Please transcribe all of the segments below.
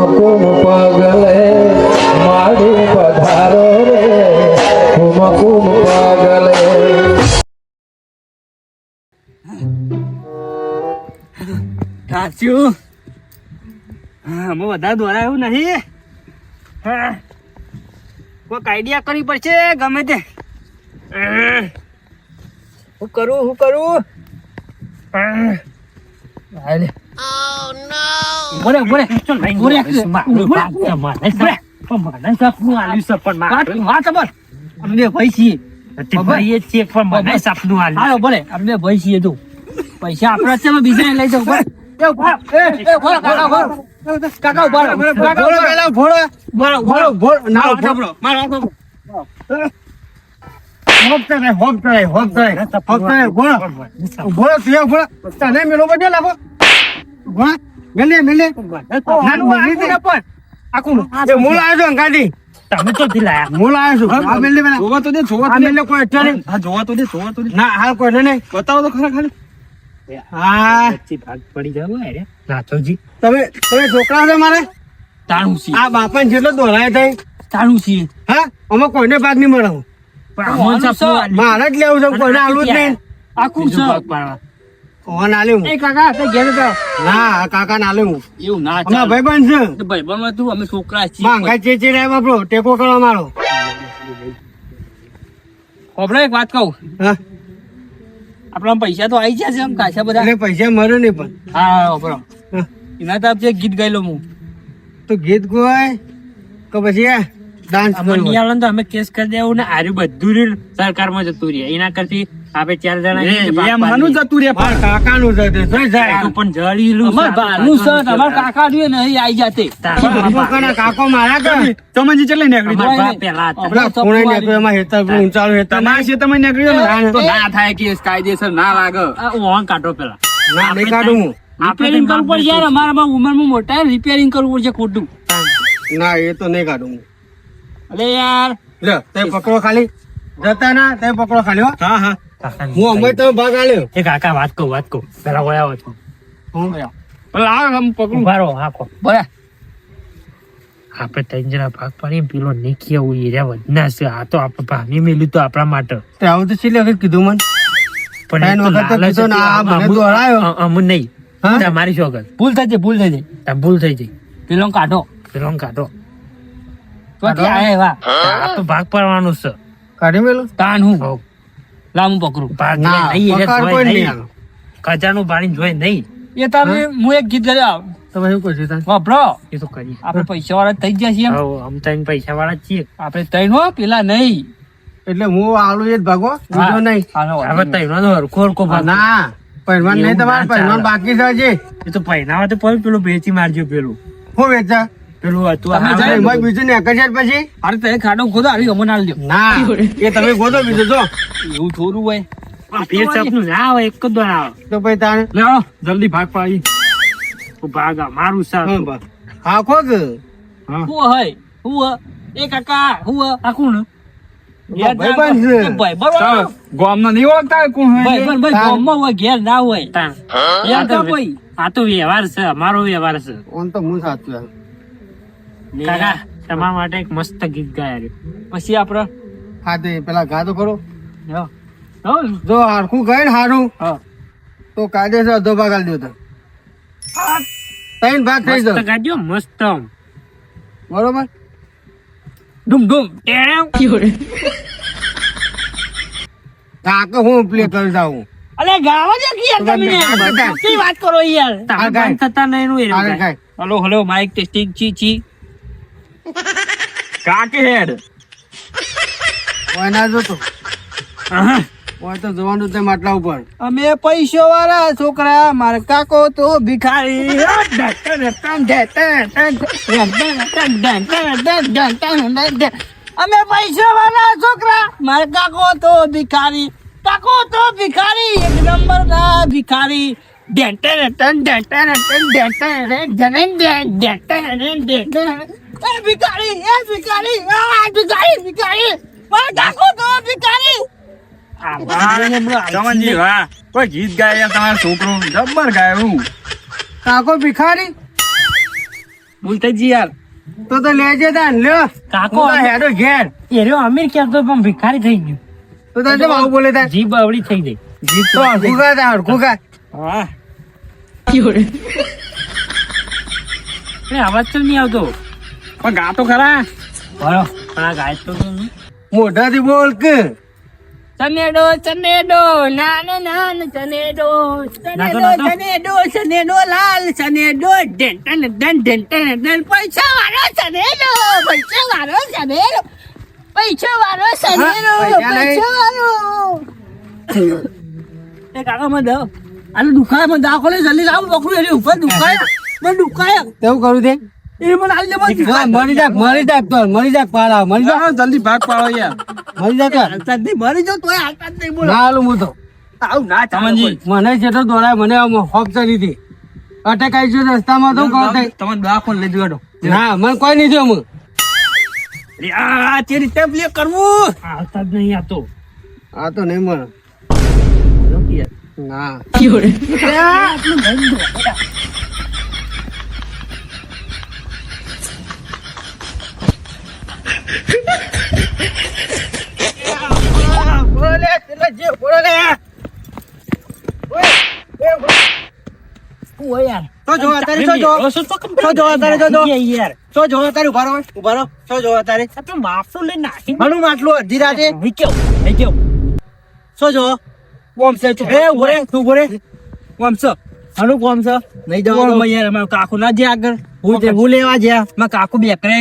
કુમકુમ પગલે માડી પધારો રે કુમકુમ પગલે. સાચું હા હું વધારે દોરાયું નહીં. હા કોઈક આઈડિયા કરવી પડશે ગમે તે. હું કરું બોલે અમને ભાઈ છીએ અમને ભાઈ છીએ તું પૈસા આપણા છે બીજા લઈ જાવ. કાકા તમે તો બતાવો તો ખરા ખાલી. ભાગ પડી જાય નાથોજી તમે છોકરા છો મારે તાણું છીએ આ બાપા જેટલો દોરાય થાય તાણું છીએ હા અમે કોઈને ભાગ નહીં મળે મારે જ લેવું છે કોઈને આલું જ નહીં આખું છે ભાગ પાડવા કોણ આલે હું કાકા ઘેર ના કાકા ના આલે હું એવું ના અમારા ભાઈબંધ છે ભાઈબંધ તું અમે છોકરા છીએ માંગા ચેચી રહ્યા બાપરો ટેકો કરવા મારો ખબર એક વાત કહું હા આપણા પૈસા તો આવી જશે એમ કાશા બધા એટલે પૈસા મળે નહીં પણ હા બરો હા. એના તરફ જે ગીત ગાયેલો હું તો ગીત ગવાય કે પછી ડાન્સ નિયાળન તો અમે કેસ કરી દેવું ને આર્યું બધું સરકારમાં જતું રહે એના કરતી આપણે 4 જણા જતું રહે કાકાનું છે તે જોઈ જાય પણ જળીલું ભાનું છે તમારા કાકા જોઈએ ને અહીં આવી જાતે કાકો મારા કે સમજી ચલે નીકળી પેલા આપણા કોણે નીકળ્યો એમાં હેતર ઊંચાળું હેતર તમારા છે તમે નીકળ્યો તો ના થાય કેસ કાયદેસર ના લાગે ઓન કાઢો પેલા ના નહીં કાઢું હું રિપેરિંગ કરવું પડશે યાર અમારા ઉંમરમાં મોટા રિપેરિંગ કરવું પડશે ખોટું ના એ તો નહીં કાઢું હું અરે યાર લે તે પકડો ખાલી જતા ના તે પકડો ખાલી હો હા હા હું અમે તો ભાગ આલ્યો એ કાકા વાત કહું પેલા વયા હતો હું પેલા આમ પકડું બારો હાકો બરા આપણે 3 જણા ભાગ પાડીએ પેલો નીકળે ઉઈ રે વધના છે આ તો આપણે ભાગી મેલ્યું તો આપણા માટે તે આવું તો છેલ્લે વખત કીધું મને પણ કીધું ના આ મને દોરાયો અમુન નહીં તમારી શોગર ભૂલ થઈ જાય ભૂલ થઈ જાય પેલો કાઢો તો આયા આ તો ભાગ પાડવાનું છે કાઢી મેલું તાન હું લામું પકડું ભાગ નહીં ખજાનું પાણી જોઈ નહીં એ તમે હું એક ગીત ગાયો તમે શું કહો છો વાપરો એ તો કરી આપણે પૈસા વાળા થઈ ગયા છીએ આમ ત્રણ પૈસા વાળા છીએ આપણે ત્રણ હો પેલા નહીં એટલે હું આલું એ જ ભાગો બીજો નહીં હવે ત્રણ નો હરખો ભાગ ના પહેરવાન નહીં તમારે પહેરવાન બાકી છે હજી એ તો પહેરાવા તો પેલું વેચી મારજો પેલું હું વેચા પેલું હતું બીજું ને એક પછી અરે તે ખાડો ખોદો આવી અમો ના લ્યો ના એ તમે ગોદો બીજું જો એવું થોડું હોય ફેર સપનું ના આવે એક જ દર આવે તો પછી તારે લે જલ્દી ભાગ પાડી ભાગ મારું સાથ આખો કે હું હોય હું એ કાકા હું આ કોણ ભાઈબંધ છે ગામમાં નહીં ઓળખતા કોણ હોય ગામમાં હોય ઘેર ના હોય આ તો વ્યવહાર છે અમારો વ્યવહાર છે ઓન તો હું સાચું કાકા તમારા માટે એક મસ્ત ગીત ગાયા પછી આપડે હા તે પેલા ગા તો કરો જો હારખું ગઈ ને હારું તો કાયદેસર અડધો ભાગ આલી દો 3 ભાગ થઈ જાય ગાજો મસ્ત બરોબર ડુમ ડુમ કાકે હું પ્લે કરી જાઉં અલે ગાવા દે કે યાર તમે શું વાત કરો યાર તમે ગાય થતા નહીં નું એ હેલો હેલો માઇક ટેસ્ટિંગ ચી કાકે હેડ ઓય ના જોતો ઓય તો જોવાનું તે માટલા ઉપર અમે પૈસો વાળા છોકરા માર કાકો તો ભિખારી અમે પૈસો વાળા છોકરા માર કાકો તો ભિખારી એક નંબર ના ભિખારી ગીત ગાય તમારા છોકરો જબ્બર ગાયું કાકો ભિખારી બોલતા જી યાર તો લેજે તાન લ્યો કાકો હું તો હેડો ઘેર એ રહ્યો અમીર ક્યાં તો પણ ભિખારી થઈ ગયું તો તને આવું બોલે તાન જીભ અવળી થઈ ગઈ જીભ તો હરખું કર તાન હરખું કર હા અવાજ તો નહીં આવતો પણ ગાતો ખરા બરો પણ આ ગાય તો નહીં મોઢાથી બોલ કે ચનેડો ચનેડો નાનો નાનો ચનેડો ચનેડો લાલ ચનેડો ઢેંટન ધન ઢેંટન ધન પૈસા વાળો ચનેડો પૈસા વાળો ચનેડો પૈસા વાળો ચનેડો પૈસા વાળો એ કાકા મને દો આને દુખાય મને દાખો લે જલ્દી લાવ પકડું એની ઉપર દુખાય મને દુખાય તેવું કરું તે એ મને આલી દે મરી જા તો મરી જા પાડા મરી જા જલ્દી ભાગ પાડો યાર મરી જા તો મરી જાવ તોય હાલતા જ નહીં બોલો ના હાલું હું તો આવું ના તમનજી મને જેટલો દોડાય મને હોપ ચડી હતી અટક આવી ગયો રસ્તામાં તો કહો તમે દવાખાને લઈ જવાનો ના મને કોઈ નહીં થયું હું આ તે રીતે પ્લે કરવું હાલતા જ નહીં આ તો આ તો નહીં મળે ના કાકુ ના જે આગળ હું લેવા જ્યાં કાકુ બેકરે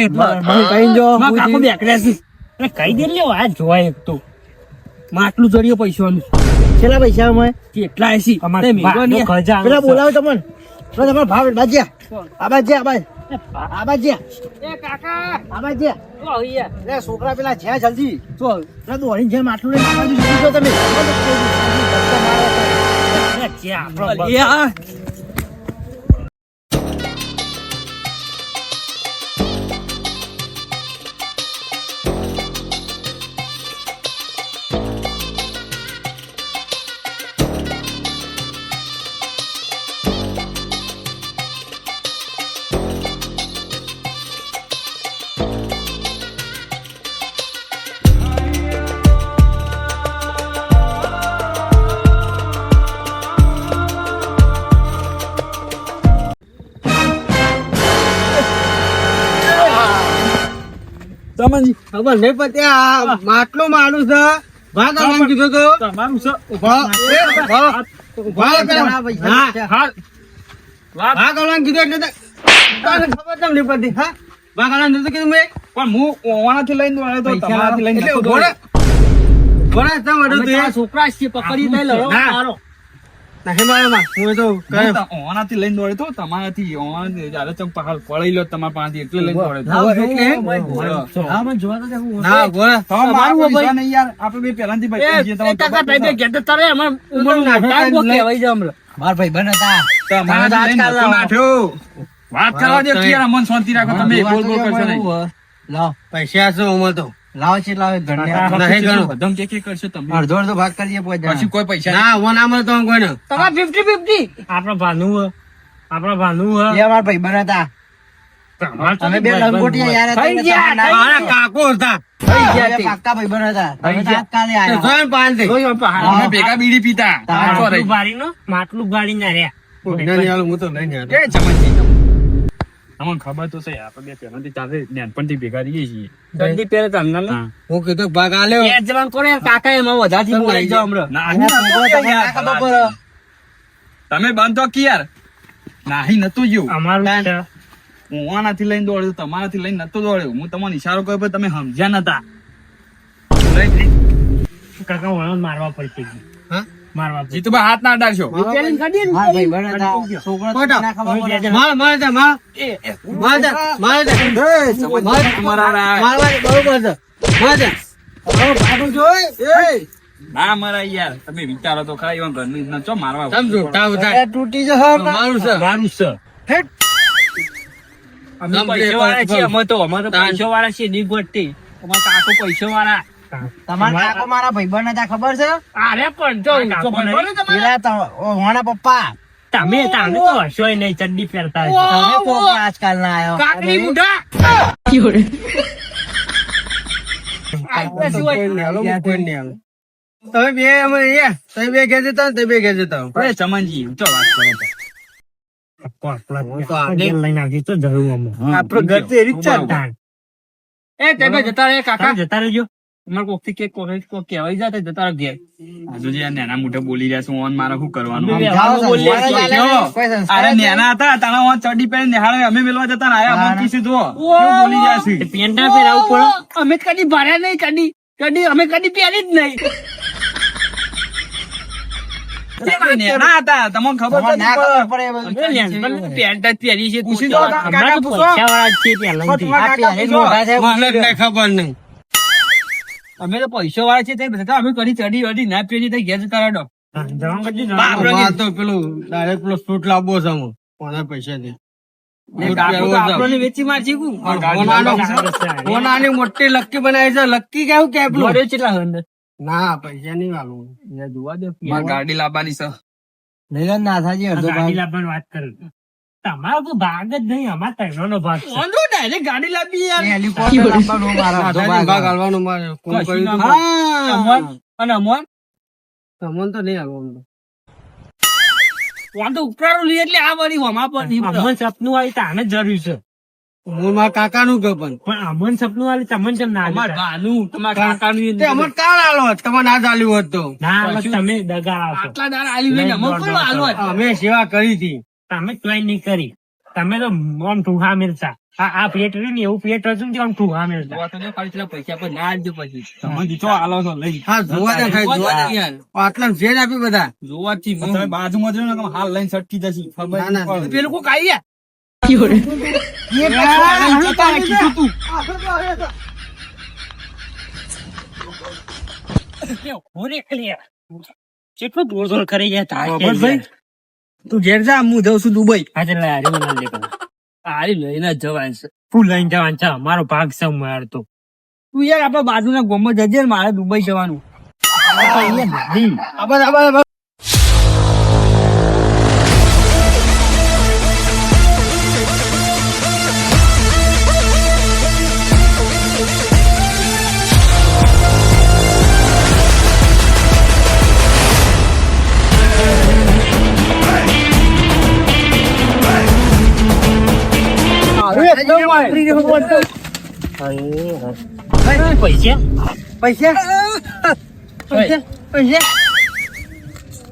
કઈ જો કાકુ બેકરે કઈ દે લ્યો આ જોવાય એક તો માટલું જડ્યો પૈસાનું છેલ્લા પૈસા અમે કેટલા એસી પેલા બોલાવો તમને તમારો ભાવ બાજ્યા આ બાજ્યા આ બાજ્યા એ કાકા આ બાજ્યા ઓ યાર એ છોકરા પેલા જ્યાં જલ્દી તો પેલા દોડીને જેમ આટલું લઈને આ બાજુ જુઓ તમે તમનજી ખબર નહીં પડતી આ માટલું મારું છે ભાગ આવવાનું કીધું તો તમારું છે ઉભા પેલા ભાગ આવવાનું કીધું એટલે તને ખબર કેમ નહીં પડતી હા ભાગ આવવાનું નતું કીધું મેં પણ હું ઓવાણાથી લઈને દોડ્યો તો તમારાથી લઈને એટલે નતો ઉભો રહે. ઉભો રહે, તમે વડું તું એ. છોકરા છે પકડી લઈ લો ના. મારો નહીં મારામાં. હું તો દોડ્યો. હું ઓવાણાથી લઈને દોડ્યો તો તમારાથી ઓવાણાથી જ્યારે તમે પહાડ પડી લો તમારા પાસેથી એટલે લઈને દોડ્યો તો. હા, હા મને જોવા તો દે હું ના, ઉભો રહે. તમારું તમારું પૈસા નહીં યાર આપણે બે પહેલાથી બચી જઈએ તમને કાકા ખબર ભાઈ છે. બે ઘેર તારે અમાર ઉમરનું નાટક બહુ કહેવાય છે હમણાં. મારા ભાઈ બન હતા. તમારાથી લઈને નતો નાઠ્યો. વાત કરવા દે યાર અમને શાંતિ રાખો તમે બોલ બોલ કરશો નહીં. લાવ પૈસા શું ઉમર તો લાવ છે લાવ નહીં ગણું બધામ કે કરશો તમે અડધો અડધો ભાગ કરીએ પછી કોઈ પૈસા ના હું ના મળતો હું કોઈને તમારે 50-50 આપણા ભાનું એ મારા ભાઈ બન હતા અમે બે લંગોટિયા યાર હતા થઈ ગયા, એટલે મારા કાકો હતા થઈ ગયા તે. પાક્કા ભાઈ બન હતા થઈ ગયા. તાત્કાલિક આયા. જોઈને પાંચે. જોયું આપણે અમે ભેગા બીડી પીતા માટલું બારીનો માટલું બારી ના રહ્યા નહીં આલું, હું તો નહીં આલું. એ ચમનજી તમને ખબર તો છે આપણે બે પહેલાથી ચાલે નાનપણથી ભેગા રહીએ છીએ જલ્દી પહેરે તમને ને. હા. હું કીધું ભાગ આલ્યો એ જવાન કોને કાકા એમાં વધારથી બોલાઈ જાઓ હમણાં. ના, એના અહીં નતો છોકરો ગયો તમને યાર. ખબર પડે. તમે બંધ તો કી યાર નાહી નતું ગયું અમારું છે. હું આનાથી લઈને દોડ્યો તમારાથી લઈને નતો દોડ્યો હું તમને ઈશારો કર્યો પણ તમે સમજ્યા નતા કાકા વળો મારવા પડશે હા? મારવા પડશે. જીતુભાઈ હાથ ના અડાડશો પેલી કાઢીએ ને. મારા ભાઈ બન હતા. છોકરો તો ખોટો. ના ખબર પડે. હોય માર, માર જા, માર. માર જા, માર જા. મારવાની બરોબર છે. માર જા. હવે ભાગું જોઈ. ના મારા યાર તમે વિચારો તો ખરા એવા ઘરનું ન ચો મારવા સમજો તાવ થાય. તૂટી જશે હમણાં. મારું છે. મારું છે. હેટ. અમે પૈસાવાળા છીએ, અમે તો પૈસાવાળા છીએ, નહીં ગોઠતી. અમારા કાકો પૈસાવાળા. તમારા કાકો મારા ભાઈબંધ હતા ખબર છે? અરે પણ જો કાકો ખબર નહીં? નહીં તમારે? પેલા હોણા પપ્પા તમે તાને તો હશોય નહીં, ચડ્ડી પહેરતા હશો. તમે કોક આજકાલ ના આવ્યો કાકડી મુઢા તમે બે અમે અહીંયા તમે બે ઘેર જતા હોય ને, તમે બે ઘેર જતા હોય. અરે ચમનજી ચો વાત કરો તો. લઈને આવજો તો જરૂર અમે. આપણું ઘર તો એરી જ છે ને. તાણ. એ તમે જતા રહે કાકા કાકા જતા રહેજો. તમારે કોકથી કે કોક કહેવાય જાય તો જતા રહો ઘેર. હજુ જે આ નાના મોઢે બોલી રહ્યા છું ઓન મારે શું કરવાનું જાઓ, બોલીએ સંસ્કાર છીએ. આલે, કોઈ સંસ્કાર અરે જ નહીં. નેના હતા તારા ઓન ચડી પહેરી નિહાળે અમે મેલવા જતા ને આયા અમને કીધું જો કેવું બોલી રહ્યા છે. પેન્ટ ના પહેરાવું પડે. અમે કદી ભર્યા નહીં કદી અમે કદી પહેરી જ નહીં. કેવા નેના હતા તમને ખબર તમારે તો ના નહીં ખબર પડે એ બધું. પડે. પેન્ટ જ પહેરી છે પૂછી તો દો કાકા હમણાં તો પૂછો. પૈસાવાળા જ છે પહેલાંથી. આ પહેરીને મોઢા છે, મને જ નહીં ખબર નહીં. અમે તો પૈસા વાળા છે તે બધા અમે કદી ચડી વડી ના પહેરી તો ઘેર જતા રહો. હા, જવાનું કરજો, જવાનું. અમારે તો પેલું ડાયરેક્ટ પેલો સૂટ લાવવો છે અમો. કોના પૈસા દે ને કાકો તો આપણને વેચી મારશે કુ. કોનાની મોટી લક્કી બનાવી છે. લક્કી કેવું કે પેલું? લોરે કેટલા હોય અંદર? ના પૈસા નહીં વાળું. જોવા દે મારે ગાડી લાવવાની છે. લઈલન ના થાજી આ અડધો ગાડી ભાગ. લાવવાની વાત કરી. તમારો તો ભાગ જ નહીં, અમારા ત્રણનો ભાગ છે. ઓંધો ડાયરેક્ટ ગાડી લાવી યાર. હેલિકોપ્ટર લાવવાનો મારા અડધો ભાગ હાલવાનો મારે. કોણ કશું કર્યું ના હતું? મળે. અમોન અને અમોન તમને તો નહીં હાલવાનું. વાં તો ઉપરાળું લઈએ એટલે આ વળી હમા પર નહીં પડે. અમન સપનું આવી તાને જ જરૂર છે, હું મારા કાકાનું કહું પણ. પણ અમન સપનું આવી તમને કેમ ના અમાર દેતા? ભાનું તમારા કાકાનું તે અમને કાળ આલો હોત, તમારે ના ચાલ્યું હોત તો. ના બસ તમે દગા આપો. આટલા દાડા આલી લઈને અમો કોઈ હાલો જ. અમે સેવા કરી હતી. તમે ક્યાંય નહીં કરી. તમે તો આમ ઠુહા મેળતા. આ પેટ રહ્યું ને એવું પેટ હતું ને આમ ઠુહા મેળતા. જોવા તો દે, ખાલી પેલા પૈસા પર ના આપજો પછી. તમે દીધો હાલો છો લઈ. હા જોવા દે ખાલી જોવા દે યાર. આટલા જેલ આપી બધા. જોવાથી તમે બાજુમાં જોયો ને કે હાલ લઈને સટકી જશે. ખબર ના, ના. નહીં પડે. પેલું કોક આઈ ગયા. કેટલું દોડ દોડ કરી ગયા થાય બસ ભાઈ તું ઘેર જા, હું જઉં છું દુબઈ. આજે લઈ હારી મને લે પેલા. હારી લઈને જ જવાનું છે. ફૂલ લઈને જવાનું છે, મારો ભાગ છે માર તો. તું યાર આપડે બાજુના ગામમાં જજે ને મારે દુબઈ જવાનું. આબા પૈસા પૈસા પૈસા પૈસા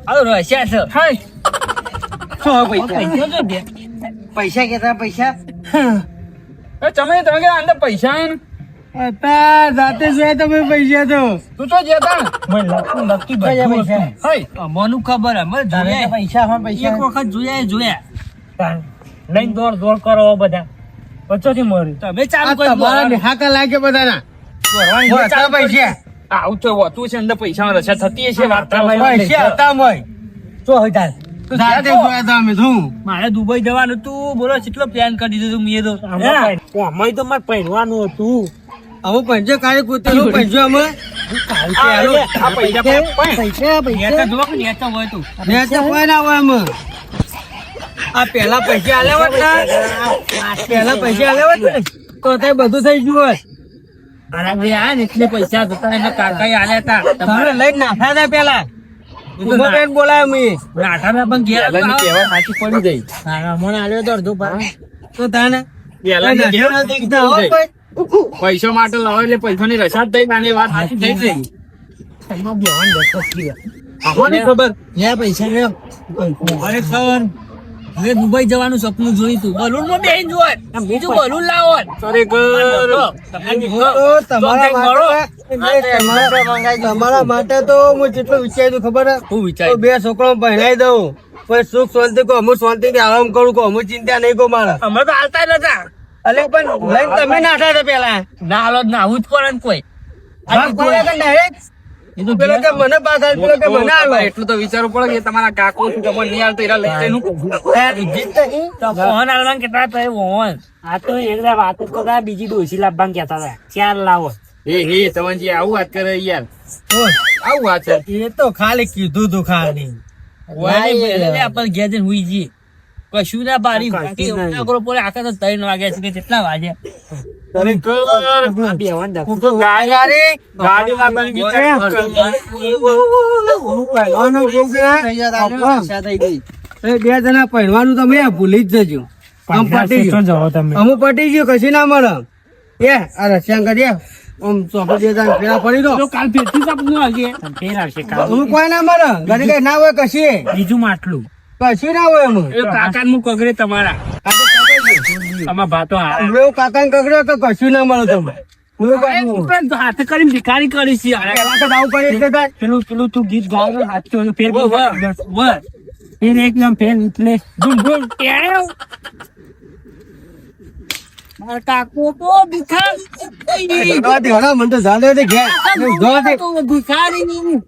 હાલો રસ્યા છે. શું હોય પૈસા? પૈસા તો દે. પૈસા કેતા પૈસા તમે કે અંદર પૈસા હે ને? હતા જાતે જોયા તમે પૈસા તો. તું તો જતા ને. મને લકી કયા બધું પૈસા? હતું. અમોનું ખબર અમે જોયા. પૈસા હા પૈસા એક વખત જોયા. તાણ. લઈને દોડ દોડ કરો બધા. પછોથી મરી. તમે આ ચાલુ કરી તમારા દો. નિહાકા લાગે બધાના. દોડવાની હતા ચાલુ કરી. પૈસા આવું તો હોતું છે અંદર પૈસા રસા થતી હશે વાર્તા. પૈસા હતા મોય. શું હોય તાર? જાતે જોયા તા અમે શું? મારે દુબઈ જવાનું તું બોલો કેટલો પ્લાન કરી દીધો તું મેં તો. અમારે તો મારે પહેરવાનું હતું. અમે પંજો કાઢી કૂતેલું પંજો અમે આ પૈસા પૈસા નેતા જોવો કે નેતા હોય તું. મેં તો કોઈ ના હોય અમે. આ પેલા પૈસા આલ્યા હોત ને, પેલા પૈસા આલ્યા હોત ને તો અત્યારે બધું થઈ ગયું હોત. અરે ભાઈ આ ને એટલે પૈસા હતા એના કાકાએ આલ્યા હતા. તમે લઈને નાખ્યા હતા પેલા ઉમાબેન બોલાય મેં. નાઠાના પણ ઘેર કહેવા સાચી પડી ગઈ. મને આલ્યો તો અડધો ભાગ. તો તાને પહેલાની ઘેર દેખતા હો કોઈ. પૈસો માટે લાવો એટલે પૈસાની રસાદ થઈ નાની વાત સાચી થઈ ગઈ. એમાં બેવાન દસ ગયો. આપણને ખબર લે પૈસા લે. ખરેખર હવે દુબઈ જવાનું સપનું જોયું તું. બલૂન માં બેહીને જોત. બીજું બલૂન લાવો. તો તમારા માટે તો હું જેટલું વિચાર્યું ખબર હે? હું તો વિચાર બે છોકરો ભણાઈ દઉં પછી સુખ શાંતિ કો અમુક શાંતિ થી આરામ કરું કો અમુક ચિંતા નહીં કો મારે. અમે તો હાલતા નતા. અલે પણ લઈને તમે નાઠા હતા પેલા. ના હાલો ના આવું જ પડે ને કોઈ. ભાગ પડ્યા હતા direct. એ તો પેલો કે મને પાસ આવે, પેલો કે મને આવે. એટલું તો વિચારવું પડે કે તમારા કાકો છું તમને નહીં આવતો એરા લઈ જઈને તો ફોન આલવાનું કેટલા થાય ફોન? આ તો એકદમ વાત જ કરતા બીજી ડોસી લાવવાનું કહેતા હતા. ચાર લાવો. હે તમનજી આવું વાત કરે યાર. ઓય, આવું વાત છે. એ તો ખાલી કીધું તું ખાલી. આપણે ઘેર જઈને હુઈ જઈએ. કશું ના બારી કશું નહીં. ના કરો પોરે આખા તો 3 વાગ્યા છે કે કેટલા વાગ્યા બે જણા પહેરવાનું તમે ભૂલી જ જજો. આમ પટી શું ગયું જાઓ તમે અમુક પટી ગયું કશી ના મળે. આ રસ્યાંગ કરીએ આમ ચોપડી બે જણા પેલા પડી દો કાલ ફેરથી જ આપણું વાગે ફેર આવશે કાલ. અમુક કોઈ ના મળે ઘરે કઈ ના હોય કશી બીજું માટલું કશી ના હોય એમાં એ કાકા નું કગરે તમારા આમાં ભાતો એવું કાકા ને કગડ્યો તો કશું ના મળે તમે હાથે કરીને ભિખારી કરી છે પેલું પેલું તું ગીત ગાવ હાથ તો ફેર વર ફેર એકદમ ફેર એટલે ધૂમ ધૂમ ટેવ. મારા કાકો તો ભિખારી મને તો જાણે છે ઘેર ભિખારી નહીં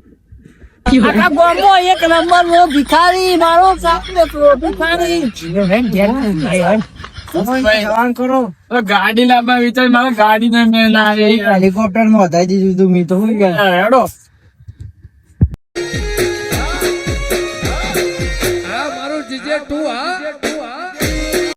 આખા ગામમાં એક નંબર નો ભિખારી મારો સામે તો ભિખારી કરો ગાડી લાવવા વિચાર મારે ગાડી ને મેં લાવી હેલિકોપ્ટર માં વધારી દીધું તું મેં તો શું ગયા હેડો આ મારું જીજે તું હા